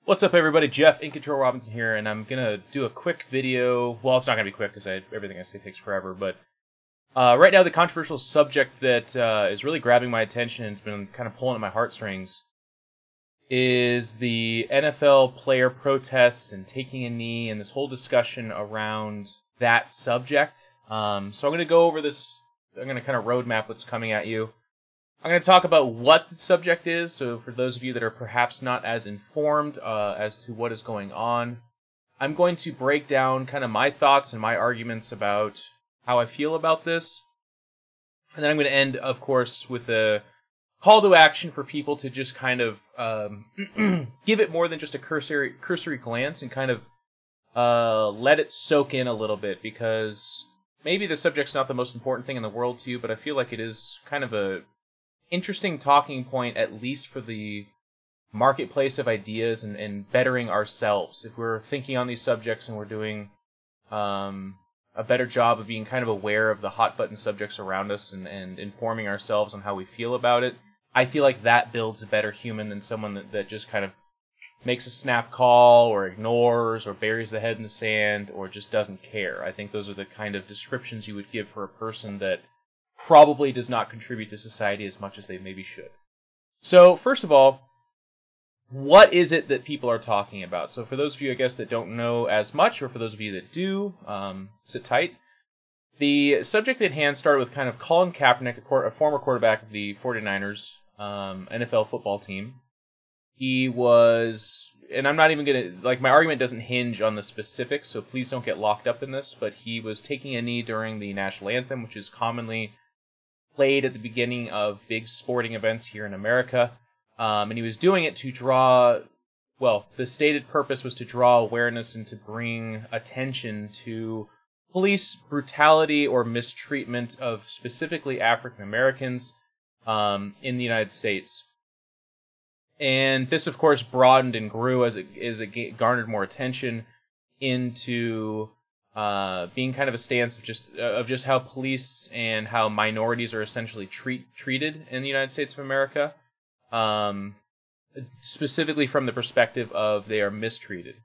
What's up, everybody? Jeff In Control Robinson here, and I'm gonna do a quick video. Well, it's not gonna be quick because everything I say takes forever. But right now, the controversial subject that is really grabbing my attention and has been kind of pulling at my heartstrings is the NFL player protests and taking a knee, and this whole discussion around that subject. So I'm gonna go over this. I'm gonna kind of roadmap what's coming at you. I'm going to talk about what the subject is, so for those of you that are perhaps not as informed as to what is going on, I'm going to break down kind of my thoughts and my arguments about how I feel about this. And then I'm going to end, of course, with a call to action for people to just kind of give it more than just a cursory glance and kind of let it soak in a little bit, because maybe the subject's not the most important thing in the world to you, but I feel like it is kind of a interesting talking point, at least for the marketplace of ideas and bettering ourselves. If we're thinking on these subjects and we're doing a better job of being kind of aware of the hot button subjects around us and informing ourselves on how we feel about it, I feel like that builds a better human than someone that just kind of makes a snap call or ignores or buries the head in the sand or just doesn't care. I think those are the kind of descriptions you would give for a person that probably does not contribute to society as much as they maybe should. So, first of all, what is it that people are talking about? So for those of you, I guess, that don't know as much, or for those of you that do, sit tight. The subject at hand started with kind of Colin Kaepernick, a former quarterback of the 49ers NFL football team. He was, and I'm not even going to, my argument doesn't hinge on the specifics, so please don't get locked up in this, but he was taking a knee during the national anthem, which is commonly played at the beginning of big sporting events here in America, and he was doing it to draw, well, the stated purpose was to draw awareness and to bring attention to police brutality or mistreatment of specifically African Americans in the United States. And this, of course, broadened and grew as it garnered more attention into being kind of a stance of just how police and how minorities are essentially treated in the United States of America, specifically from the perspective of they are mistreated.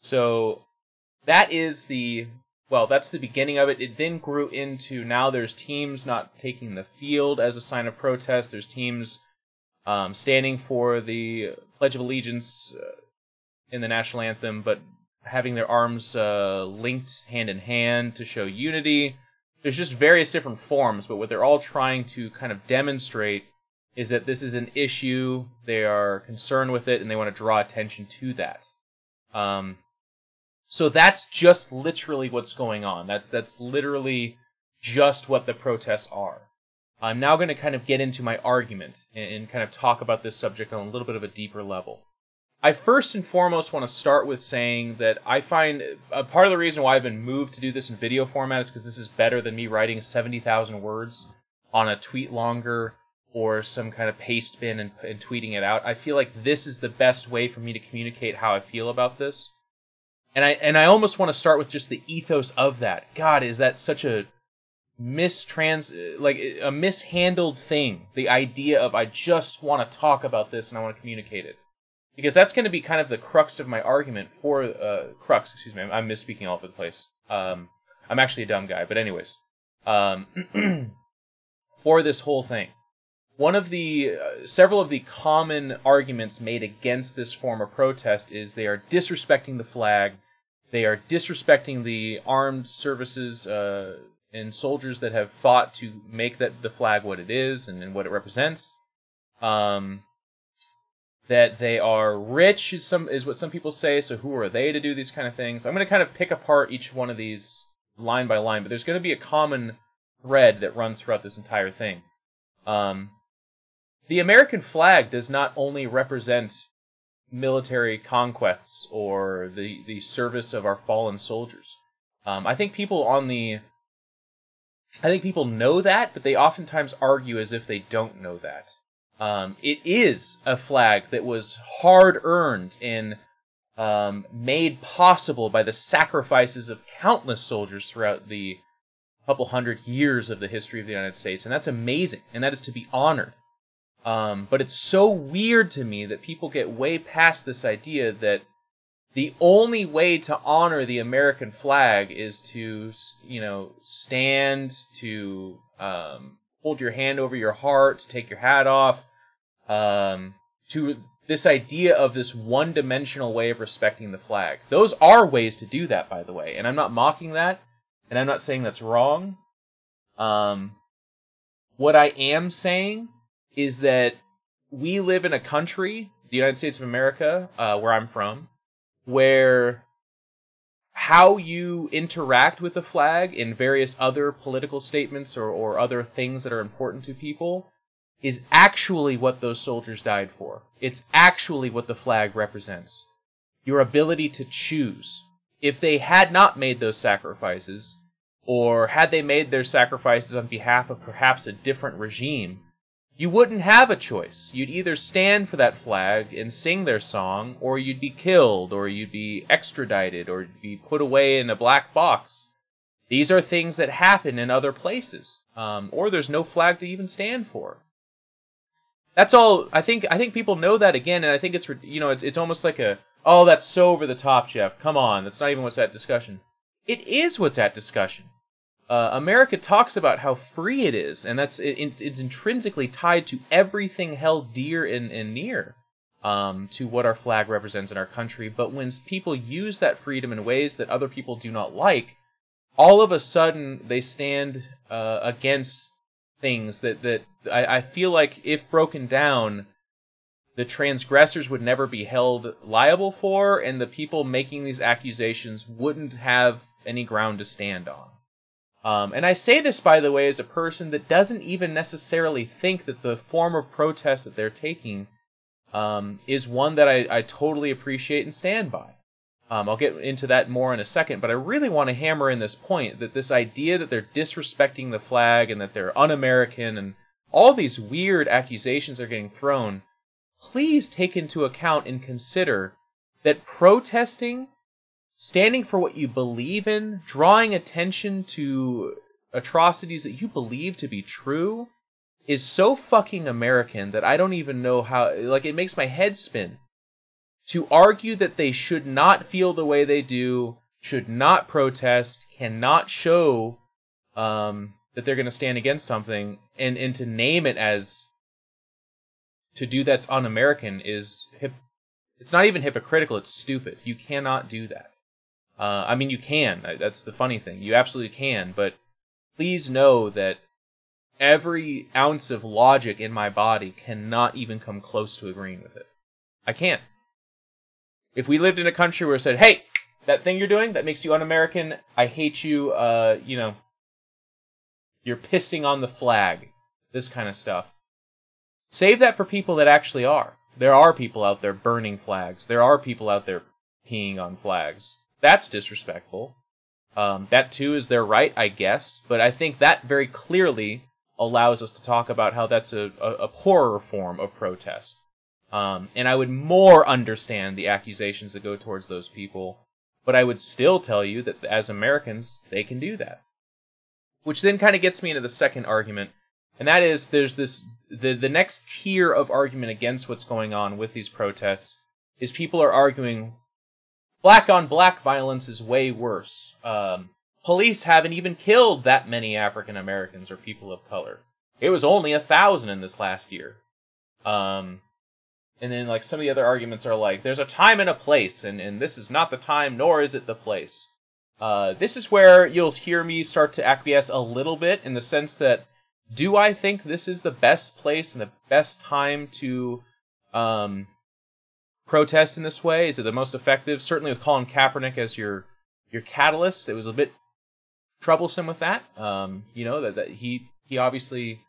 So that is that's the beginning of it. It then grew into now there's teams not taking the field as a sign of protest. There's teams standing for the Pledge of Allegiance in the national anthem, but having their arms linked hand in hand to show unity. There's just various different forms, but what they're all trying to kind of demonstrate is that this is an issue, they are concerned with it, and they want to draw attention to that. So that's just literally what's going on. That's literally just what the protests are. I'm now going to kind of get into my argument and kind of talk about this subject on a little bit of a deeper level. I first and foremost want to start with saying that I find a part of the reason why I've been moved to do this in video format is because this is better than me writing 70,000 words on a tweet longer or some kind of paste bin and tweeting it out. I feel like this is the best way for me to communicate how I feel about this. And I almost want to start with just the ethos of that. God, is that such a a mishandled thing? The idea of I just want to talk about this and I want to communicate it. Because that's going to be kind of the crux of my argument for, I'm misspeaking all over the place. I'm actually a dumb guy, but anyways. For this whole thing. One of the, several of the common arguments made against this form of protest is they are disrespecting the flag, they are disrespecting the armed services and soldiers that have fought to make the flag what it is and what it represents. That they are rich is what some people say, so who are they to do these kind of things? I'm going to kind of pick apart each one of these line by line, but there's going to be a common thread that runs throughout this entire thing. The American flag does not only represent military conquests or the service of our fallen soldiers. I think people know that, but they oftentimes argue as if they don't know that. It is a flag that was hard-earned and made possible by the sacrifices of countless soldiers throughout the couple hundred years of the history of the United States, and that's amazing, and that is to be honored. But it's so weird to me that people get way past this idea that the only way to honor the American flag is to, stand, to hold your hand over your heart, to take your hat off, to this idea of this one-dimensional way of respecting the flag. Those are ways to do that, by the way, and I'm not mocking that, and I'm not saying that's wrong. What I am saying is that we live in a country, the United States of America, where I'm from, where how you interact with the flag in various other political statements or other things that are important to people is actually what those soldiers died for. It's actually what the flag represents. Your ability to choose. If they had not made those sacrifices, or had they made their sacrifices on behalf of perhaps a different regime, you wouldn't have a choice. You'd either stand for that flag and sing their song, or you'd be killed, or you'd be extradited, or you'd be put away in a black box. These are things that happen in other places, or there's no flag to even stand for. That's all. I think people know that again, and I think it's it's almost like oh, that's so over the top, Jeff. Come on, that's not even what's at discussion. It is what's at discussion. America talks about how free it is, and it's intrinsically tied to everything held dear and near to what our flag represents in our country. But when people use that freedom in ways that other people do not like, all of a sudden they stand against things that I feel like, if broken down, the transgressors would never be held liable for, and the people making these accusations wouldn't have any ground to stand on. And I say this, by the way, as a person that doesn't even necessarily think that the form of protest that they're taking is one that I totally appreciate and stand by. I'll get into that more in a second, but I really want to hammer in this point, that this idea that they're disrespecting the flag and that they're un-American and all these weird accusations are getting thrown, please take into account and consider that protesting, standing for what you believe in, drawing attention to atrocities that you believe to be true, is so fucking American that I don't even know how, it makes my head spin. To argue that they should not feel the way they do, should not protest, cannot show that they're going to stand against something, and to name it as to do that's un-American is, it's not even hypocritical, it's stupid. You cannot do that. I mean, you can. That's the funny thing. You absolutely can, but please know that every ounce of logic in my body cannot even come close to agreeing with it. I can't. If we lived in a country where it said, hey, that thing you're doing, that makes you un-American, I hate you, you're pissing on the flag, this kind of stuff. Save that for people that actually are. There are people out there burning flags. There are people out there peeing on flags. That's disrespectful. That too is their right, I guess. But I think that very clearly allows us to talk about how that's a poorer form of protest. And I would more understand the accusations that go towards those people. But I would still tell you that as Americans, they can do that. Which then kind of gets me into the second argument. And that is, there's the next tier of argument against what's going on with these protests is people are arguing, black-on-black violence is way worse. Police haven't even killed that many African Americans or people of color. It was only 1,000 in this last year. And then some of the other arguments are like, there's a time and a place, and this is not the time, nor is it the place. This is where you'll hear me start to acquiesce a little bit, in the sense that, do I think this is the best place and the best time to protest in this way? Is it the most effective? Certainly with Colin Kaepernick as your catalyst, it was a bit troublesome with that. That he obviously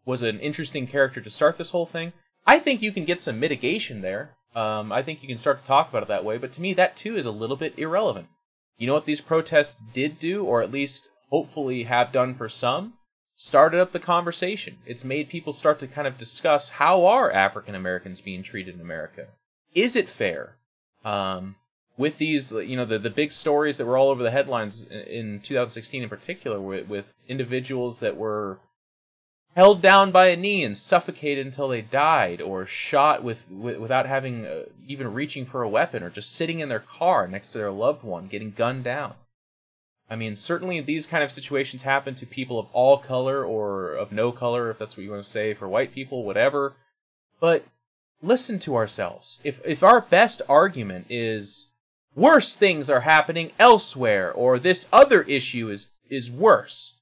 was an interesting character to start this whole thing. I think you can get some mitigation there. I think you can start to talk about it that way, but to me that too is a little bit irrelevant. You know what these protests did do, or at least hopefully have done for some? Started up the conversation. It's made people start to kind of discuss, how are African Americans being treated in America? Is it fair? With these, the big stories that were all over the headlines in 2016 in particular, with individuals that were held down by a knee and suffocated until they died, or shot without having even reaching for a weapon, or just sitting in their car next to their loved one getting gunned down. I mean, certainly these kind of situations happen to people of all color, or of no color, if that's what you want to say, for white people, whatever. But listen to ourselves. If our best argument is worse things are happening elsewhere, or this other issue is worse,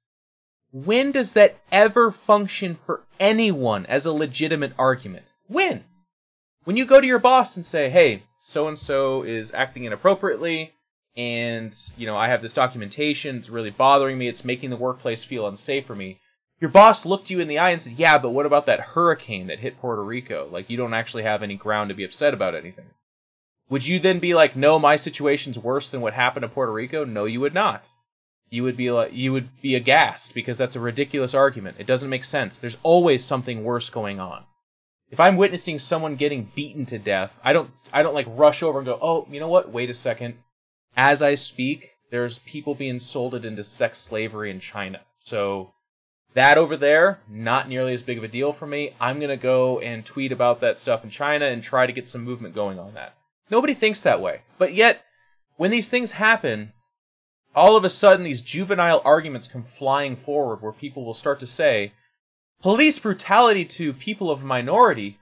when does that ever function for anyone as a legitimate argument? When? When you go to your boss and say, hey, so-and-so is acting inappropriately, and, you know, I have this documentation, it's really bothering me, it's making the workplace feel unsafe for me. Your boss looked you in the eye and said, yeah, but what about that hurricane that hit Puerto Rico? Like, you don't actually have any ground to be upset about anything. Would you then be like, no, my situation's worse than what happened to Puerto Rico? No, you would not. You would be aghast, because that's a ridiculous argument. It doesn't make sense. There's always something worse going on. If I'm witnessing someone getting beaten to death, I don't like rush over and go, oh, you know what? Wait a second. As I speak, there's people being sold into sex slavery in China. So that over there, not nearly as big of a deal for me. I'm going to go and tweet about that stuff in China and try to get some movement going on that. Nobody thinks that way. But yet, when these things happen, all of a sudden these juvenile arguments come flying forward where people will start to say, police brutality to people of minority.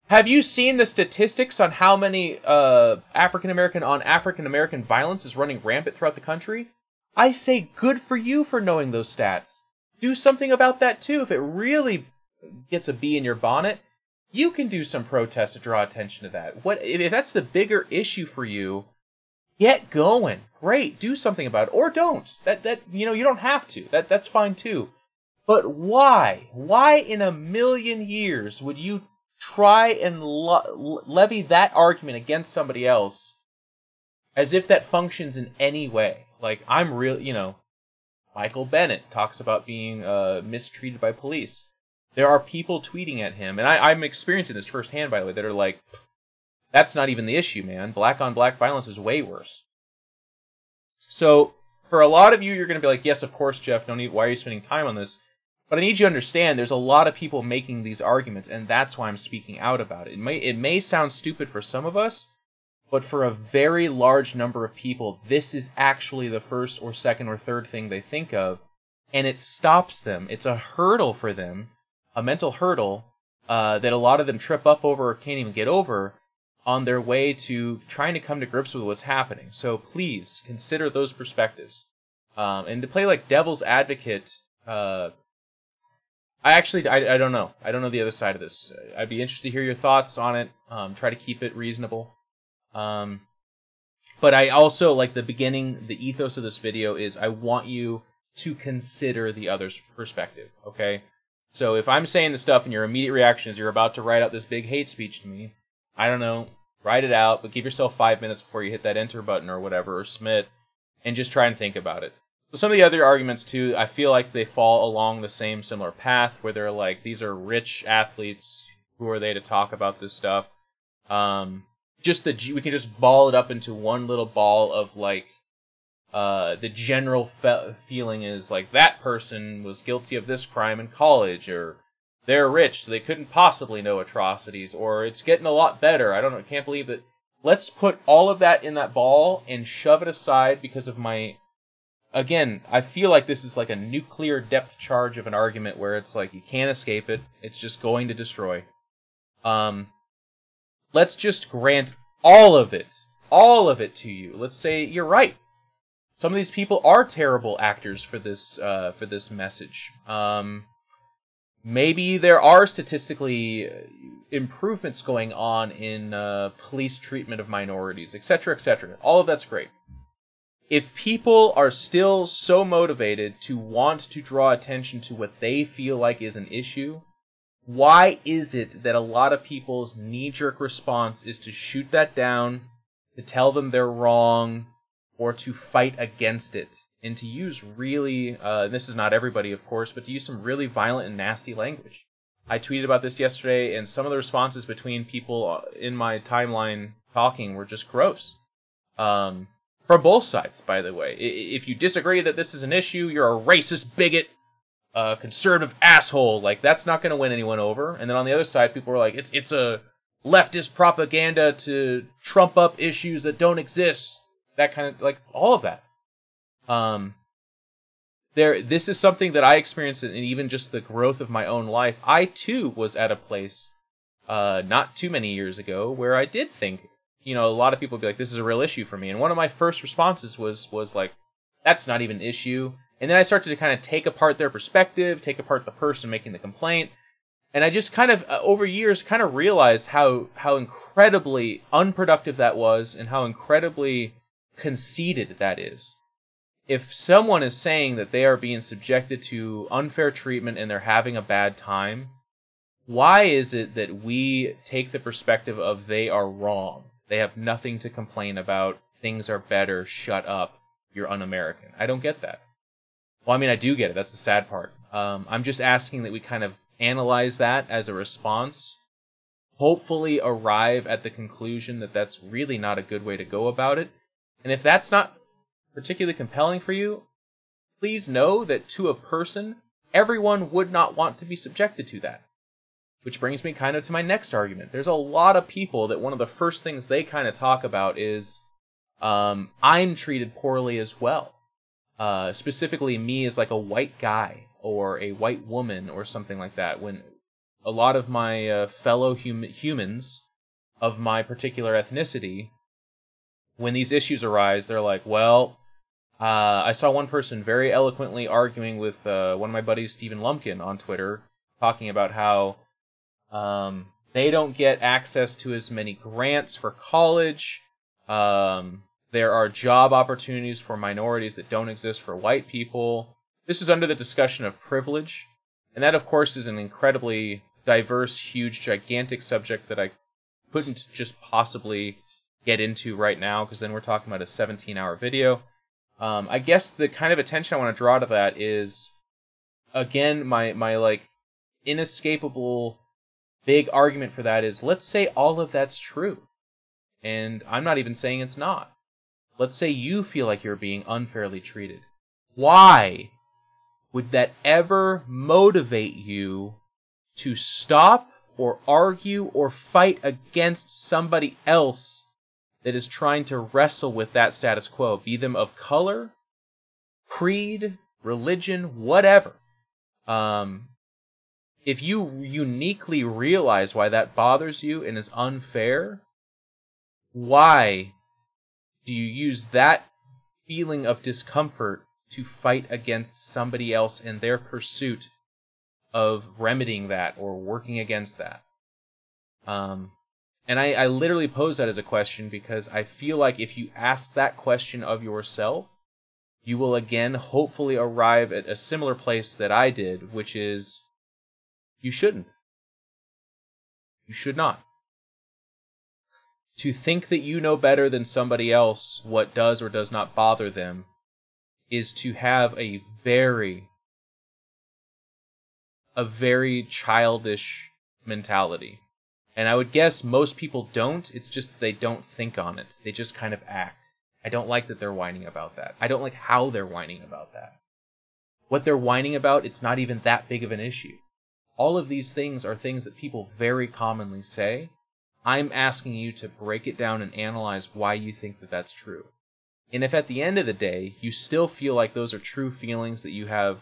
Have you seen the statistics on how many African American violence is running rampant throughout the country? I say good for you for knowing those stats. Do something about that too. If it really gets a bee in your bonnet, you can do some protest to draw attention to that. If that's the bigger issue for you, get going. Great, do something about it, or don't. That you know, you don't have to. That's fine too. But why? Why in a million years would you try and levy that argument against somebody else as if that functions in any way? Like, I'm real, you know, Michael Bennett talks about being mistreated by police. There are people tweeting at him, and I'm experiencing this firsthand, by the way, that are like, that's not even the issue, man. Black-on-black violence is way worse. So, for a lot of you, you're going to be like, yes, of course, Jeff, why are you spending time on this? But I need you to understand, there's a lot of people making these arguments, and that's why I'm speaking out about it. It may sound stupid for some of us, but for a very large number of people, this is actually the first or second or third thing they think of, and it stops them. It's a hurdle for them, a mental hurdle, that a lot of them trip up over or can't even get over on their way to trying to come to grips with what's happening. So please, consider those perspectives. And to play like devil's advocate, I don't know. I don't know the other side of this. I'd be interested to hear your thoughts on it. Try to keep it reasonable. But I also, like the ethos of this video is I want you to consider the other's perspective, okay? So if I'm saying the stuff and your immediate reaction is you're about to write out this big hate speech to me, I don't know, write it out, but give yourself 5 minutes before you hit that enter button or whatever, or submit, and just try and think about it. So some of the other arguments, too, I feel like they fall along the same similar path, where they're like, these are rich athletes, who are they to talk about this stuff? We can just ball it up into one little ball of, like, the general feeling is, like, that person was guilty of this crime in college, or they're rich, so they couldn't possibly know atrocities, or it's getting a lot better, I can't believe that. Let's put all of that in that ball and shove it aside because of my... Again, I feel like this is like a nuclear depth charge of an argument where it's like you can't escape it. It's just going to destroy. Let's just grant all of it to you. Let's say you're right. Some of these people are terrible actors for this message. Maybe there are statistically improvements going on in police treatment of minorities, etc., etc. All of that's great. If people are still so motivated to want to draw attention to what they feel like is an issue, why is it that a lot of people's knee-jerk response is to shoot that down, to tell them they're wrong, or to fight against it, and to use really, this is not everybody of course, but to use some really violent and nasty language? I tweeted about this yesterday, and some of the responses between people in my timeline talking were just gross. From both sides, by the way. If you disagree that this is an issue, you're a racist bigot. conservative asshole. Like, that's not going to win anyone over. And then on the other side, people are like, it's a leftist propaganda to trump up issues that don't exist. That kind of, like, all of that. This is something that I experienced in even just the growth of my own life. I, too, was at a place, not too many years ago, where I did think, you know, a lot of people would be like, this is a real issue for me. And one of my first responses was like, that's not even an issue. And then I started to kind of take apart their perspective, take apart the person making the complaint. And I just kind of, over years, kind of realized how incredibly unproductive that was and how incredibly conceited that is. If someone is saying that they are being subjected to unfair treatment and they're having a bad time, why is it that we take the perspective of they are wrong? They have nothing to complain about. Things are better. Shut up. You're un-American. I don't get that. Well, I mean, I do get it. That's the sad part. I'm just asking that we kind of analyze that as a response, hopefully arrive at the conclusion that that's really not a good way to go about it. And if that's not particularly compelling for you, please know that to a person, everyone would not want to be subjected to that. Which brings me kind of to my next argument. There's a lot of people that one of the first things they kind of talk about is, I'm treated poorly as well. Specifically me as like a white guy or a white woman or something like that. When a lot of my fellow humans of my particular ethnicity, when these issues arise, they're like, well, I saw one person very eloquently arguing with one of my buddies, Stephen Lumpkin, on Twitter, talking about how they don't get access to as many grants for college. There are job opportunities for minorities that don't exist for white people. This is under the discussion of privilege. And that, of course, is an incredibly diverse, huge, gigantic subject that I couldn't just possibly get into right now, because then we're talking about a 17-hour video. I guess the kind of attention I want to draw to that is, again, my like inescapable big argument for that is, let's say all of that's true. And I'm not even saying it's not. Let's say you feel like you're being unfairly treated. Why would that ever motivate you to stop or argue or fight against somebody else that is trying to wrestle with that status quo, be them of color, creed, religion, whatever? If you uniquely realize why that bothers you and is unfair, why do you use that feeling of discomfort to fight against somebody else in their pursuit of remedying that or working against that? And I literally pose that as a question because I feel like if you ask that question of yourself, you will again hopefully arrive at a similar place that I did, which is you shouldn't. You should not. To think that you know better than somebody else what does or does not bother them is to have a very childish mentality. And I would guess most people don't. It's just that they don't think on it. They just kind of act. I don't like that they're whining about that. I don't like how they're whining about that. What they're whining about, it's not even that big of an issue. All of these things are things that people very commonly say. I'm asking you to break it down and analyze why you think that that's true. And if at the end of the day, you still feel like those are true feelings that you have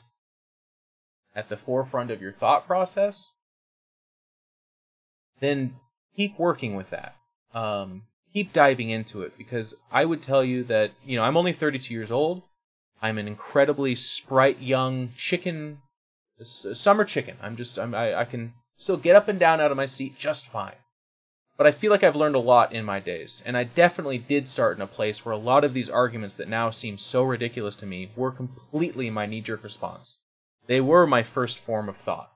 at the forefront of your thought process, then keep working with that. Keep diving into it, because I would tell you that, you know, I'm only 32 years old. I'm an incredibly sprite young chicken, summer chicken. I can still get up and down out of my seat just fine. But I feel like I've learned a lot in my days, and I definitely did start in a place where a lot of these arguments that now seem so ridiculous to me were completely my knee-jerk response. They were my first form of thought.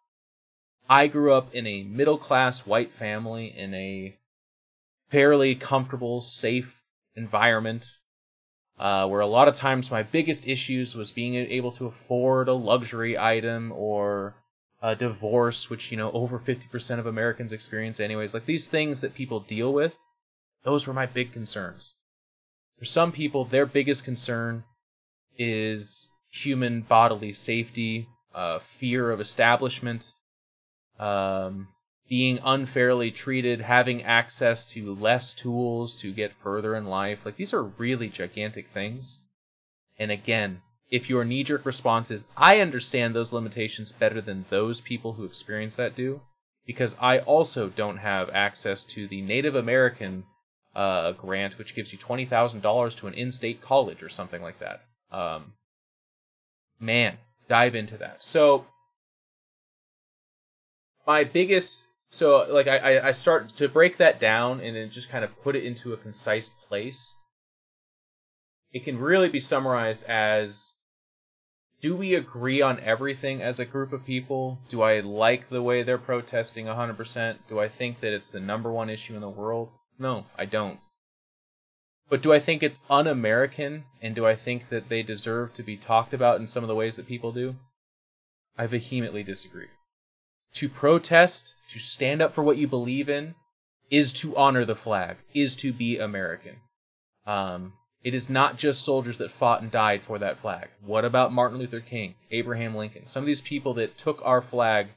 I grew up in a middle-class white family in a fairly comfortable, safe environment, where a lot of times my biggest issues was being able to afford a luxury item or a divorce, which, you know, over 50% of Americans experience anyways. Like, these things that people deal with, those were my big concerns. For some people, their biggest concern is human bodily safety, fear of establishment, being unfairly treated, having access to less tools to get further in life. Like, these are really gigantic things. And again, if your knee-jerk response is, I understand those limitations better than those people who experience that do, because I also don't have access to the Native American grant, which gives you $20,000 to an in-state college or something like that. Man, dive into that. So, my biggest... So, like, I start to break that down and then just kind of put it into a concise place. It can really be summarized as, do we agree on everything as a group of people? Do I like the way they're protesting 100%? Do I think that it's the #1 issue in the world? No, I don't. But do I think it's un-American? And do I think that they deserve to be talked about in some of the ways that people do? I vehemently disagree. To protest, to stand up for what you believe in, is to honor the flag, is to be American. It is not just soldiers that fought and died for that flag. What about Martin Luther King, Abraham Lincoln? Some of these people that took our flag,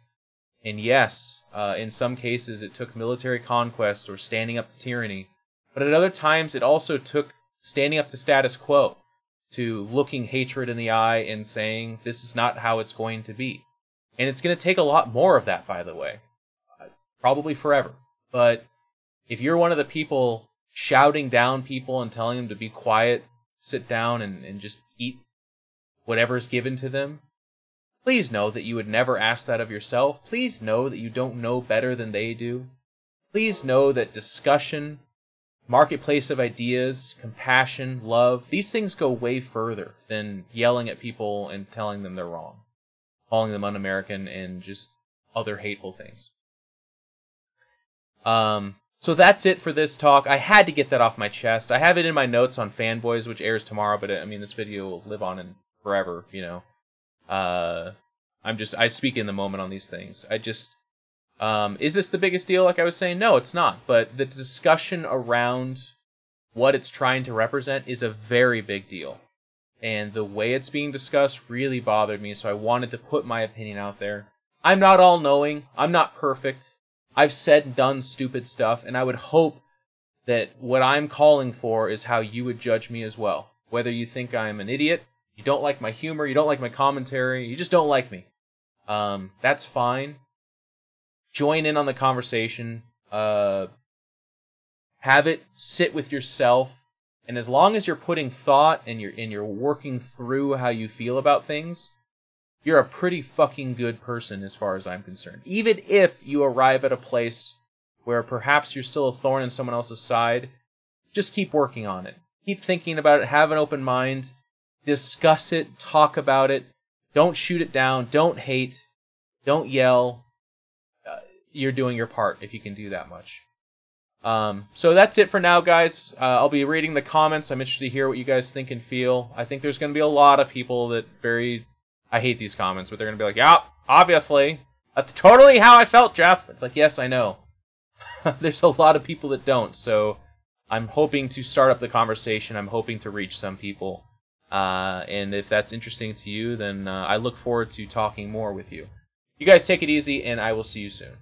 and yes, in some cases it took military conquest or standing up to tyranny, but at other times it also took standing up to status quo, to looking hatred in the eye and saying, this is not how it's going to be. And it's going to take a lot more of that, by the way. Probably forever. But if you're one of the people shouting down people and telling them to be quiet, sit down, and just eat whatever's given to them, please know that you would never ask that of yourself. Please know that you don't know better than they do. Please know that discussion, marketplace of ideas, compassion, love, these things go way further than yelling at people and telling them they're wrong, calling them un-American, and just other hateful things. So that's it for this talk. I had to get that off my chest. I have it in my notes on Fanboys, which airs tomorrow, but I mean, this video will live on in forever, you know. I speak in the moment on these things. Is this the biggest deal, like I was saying? No, it's not. But the discussion around what it's trying to represent is a very big deal. And the way it's being discussed really bothered me, so I wanted to put my opinion out there. I'm not all-knowing. I'm not perfect. I've said and done stupid stuff, and I would hope that what I'm calling for is how you would judge me as well. Whether you think I'm an idiot, you don't like my humor, you don't like my commentary, you just don't like me. That's fine. Join in on the conversation. Have it sit with yourself. And as long as you're putting thought and you're working through how you feel about things, you're a pretty fucking good person as far as I'm concerned. Even if you arrive at a place where perhaps you're still a thorn in someone else's side, just keep working on it. Keep thinking about it, have an open mind, discuss it, talk about it, don't shoot it down, don't hate, don't yell. You're doing your part if you can do that much. So that's it for now, guys. I'll be reading the comments. I'm interested to hear what you guys think and feel. I think there's going to be a lot of people that I hate these comments, but they're going to be like, yeah, obviously. That's totally how I felt, Jeff. It's like, yes, I know. There's a lot of people that don't, so I'm hoping to start up the conversation. I'm hoping to reach some people. And if that's interesting to you, then I look forward to talking more with you. You guys take it easy, and I will see you soon.